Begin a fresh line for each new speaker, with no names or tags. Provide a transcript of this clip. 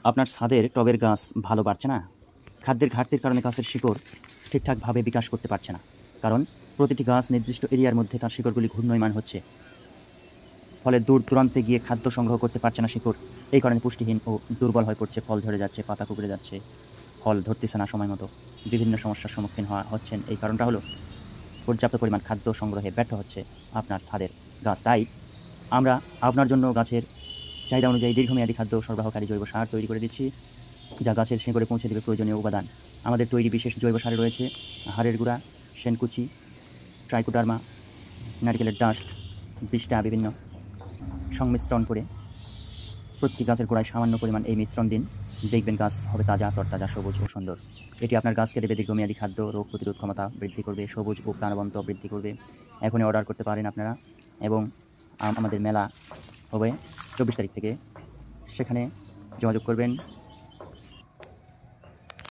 আপনার ছাদের টবের গাছ ভালো বাড়ছে না? খাদ্যের ঘাটতির কারণে গাছের শিকড় ঠিকঠাকভাবে বিকাশ করতে পারছে না। কারণ প্রতিটি গাছ নির্দিষ্ট এরিয়ার মধ্যে তার শিকড়গুলি ঘূর্ণয়মান হচ্ছে। ফলে দূর দূরান্তে গিয়ে খাদ্য সংগ্রহ করতে পারছে না শিকড়। এই কারণে পুষ্টিহীন ও দুর্বল হয়ে পড়ছে, ফল ঝরে যাচ্ছে, পাতা কুঁকড়ে যাচ্ছে, ফল ধরতেছে না সময় মতো। বিভিন্ন সমস্যার সম্মুখীন হচ্ছেন। এই কারণটা হলো পর্যাপ্ত পরিমাণ খাদ্য সংগ্রহে ব্যর্থ হচ্ছে আপনার ছাদের গাছ। তাই আমরা আপনার জন্য গাছের চাহিদা অনুযায়ী দীর্ঘমেয়াদী খাদ্য সরবরাহকারী জৈব সার তৈরি করে দিচ্ছি, যা গাছের শিকড়ে পৌঁছে দেবে প্রয়োজনীয় উপাদান। আমাদের তৈরি বিশেষ জৈব সারে রয়েছে হাড়ের গুঁড়া, শেনকুচি, ট্রাইকোডার্মা, নারকেলের ডাস্ট, বিষ্ঠা বিভিন্ন সংমিশ্রণ করে প্রতিটি গাছের গোড়ায় সামান্য পরিমাণ এই মিশ্রণ দিন। দেখবেন গাছ হবে তাজা, তরতাজা, সবুজ ও সুন্দর। এটি আপনার গাছকে দেবে দীর্ঘমেয়াদী খাদ্য, রোগ প্রতিরোধ ক্ষমতা বৃদ্ধি করবে, সবুজ ও প্রাণবন্ত বৃদ্ধি করবে। এখনই অর্ডার করতে পারেন আপনারা। এবং আমাদের মেলা হবে 24 তারিখ থেকে, সেখানে যোগাযোগ করবেন।